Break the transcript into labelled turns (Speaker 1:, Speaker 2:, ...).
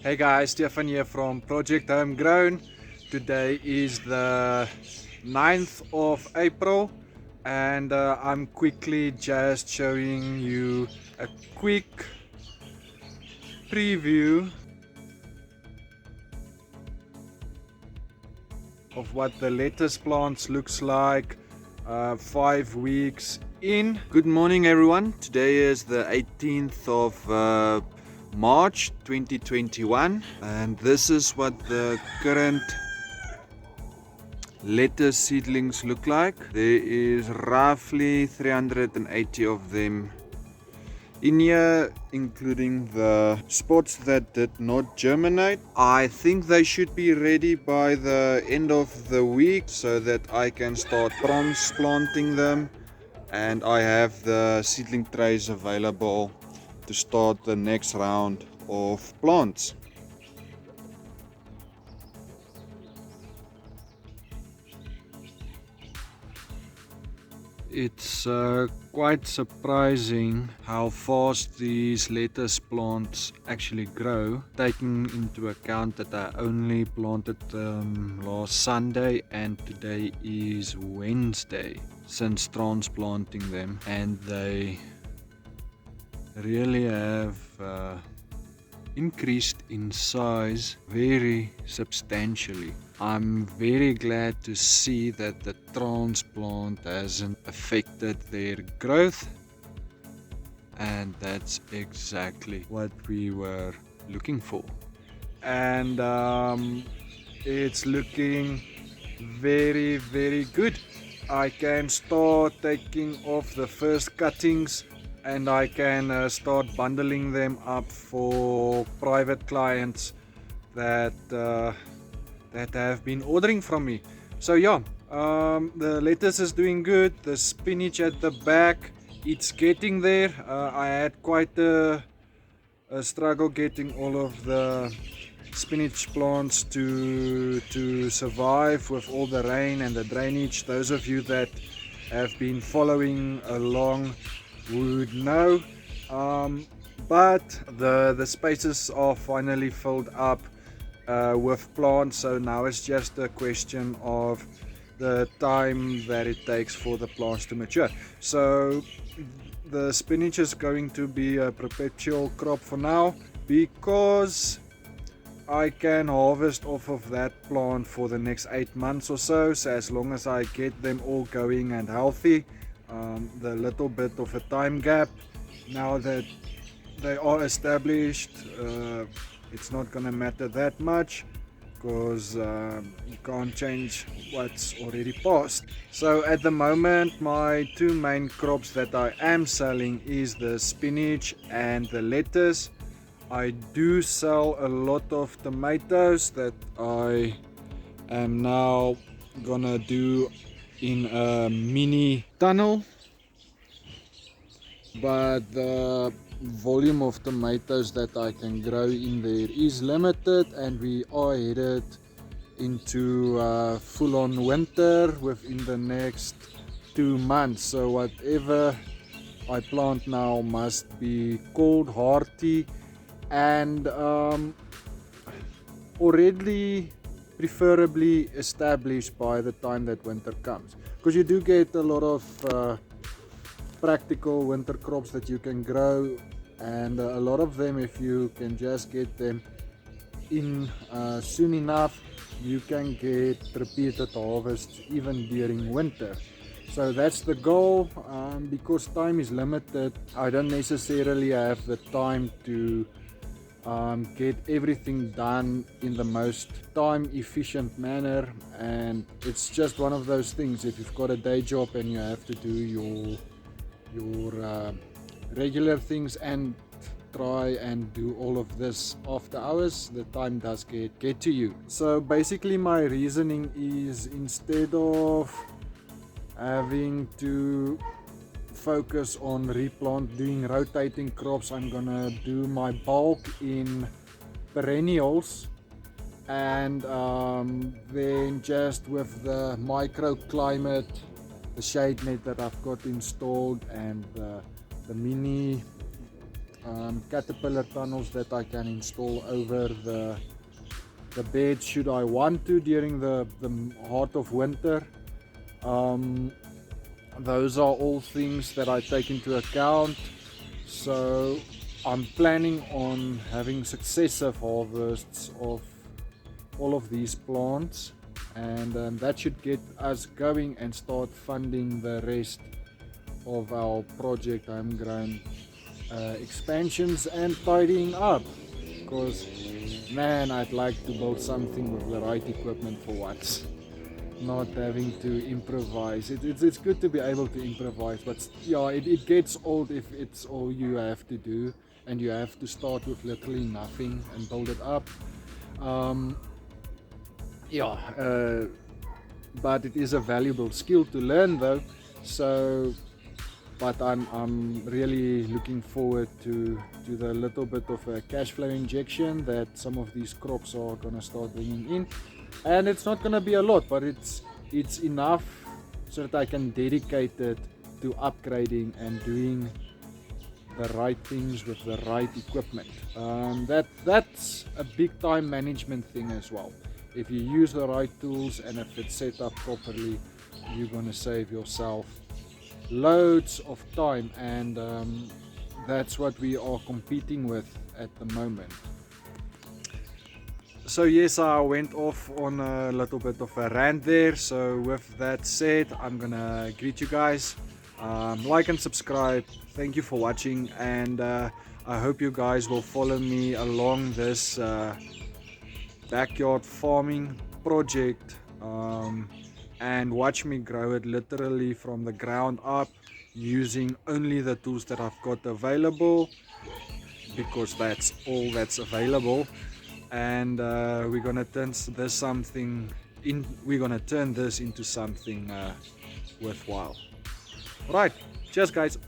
Speaker 1: Hey guys, Stefan here from Project Homegrown. Today is the 9th of April and I'm quickly just showing you a quick preview of what the lettuce plants looks like 5 weeks in. Good morning everyone. Today is the 18th of March 2021 and this is what the current lettuce seedlings look like. There is roughly 380 of them in here, including the spots that did not germinate. I think they should be ready by the end of the week so that I can start transplanting them, and I have the seedling trays available to start the next round of plants. It's quite surprising how fast these lettuce plants actually grow, taking into account that I only planted them last Sunday and today is Wednesday since transplanting them, and they really have increased in size very substantially. I'm very glad to see that the transplant hasn't affected their growth, and that's exactly what we were looking for. And it's looking very good. I can start taking off the first cuttings and I can start bundling them up for private clients that have been ordering from me. So yeah, the lettuce is doing good. The spinach at the back, it's getting there. I had quite a struggle getting all of the spinach plants to survive with all the rain and the drainage. Those of you that have been following along would know, but the spaces are finally filled up with plants, so now it's just a question of the time that it takes for the plants to mature. So the spinach is going to be a perpetual crop for now because I can harvest off of that plant for the next 8 months or so. So as long as I get them all going and healthy, the little bit of a time gap, now that they are established, it's not gonna matter that much because you can't change what's already passed. So at the moment my two main crops that I am selling is the spinach and the lettuce. I do sell a lot of tomatoes that I am now gonna do in a mini tunnel, but the volume of tomatoes that I can grow in there is limited, and we are headed into full-on winter within the next 2 months. So whatever I plant now must be cold hardy and already preferably established by the time that winter comes, because you do get a lot of practical winter crops that you can grow, and a lot of them, if you can just get them in soon enough, you can get repeated harvests even during winter. So that's the goal. Because time is limited, I don't necessarily have the time to get everything done in the most time efficient manner, and it's just one of those things. If you've got a day job and you have to do your regular things and try and do all of this after hours, the time does get to you. So basically my reasoning is, instead of having to focus on doing rotating crops, I'm gonna do my bulk in perennials, and then just with the microclimate, the shade net that I've got installed, and the the mini caterpillar tunnels that I can install over the bed should I want to during the heart of winter. Those are all things that I take into account. So I'm planning on having successive harvests of all of these plants, and that should get us going and start funding the rest of our project homegrown expansions and tidying up, because man, I'd like to build something with the right equipment for once, not having to improvise. It's good to be able to improvise, but yeah, it gets old if it's all you have to do and you have to start with literally nothing and build it up. But it is a valuable skill to learn though. So but I'm really looking forward to the little bit of a cash flow injection that some of these crops are gonna start bringing in, and it's not gonna be a lot, but it's enough so that I can dedicate it to upgrading and doing the right things with the right equipment. That's a big time management thing as well. If you use the right tools and if it's set up properly, you're gonna save yourself loads of time, and that's what we are competing with at the moment. So yes, I went off on a little bit of a rant there. So with that said, I'm gonna greet you guys. Like and subscribe. Thank you for watching, and I hope you guys will follow me along this backyard farming project, and watch me grow it literally from the ground up using only the tools that I've got available, because that's all that's available. And we're gonna turn this into something worthwhile. Right, cheers guys.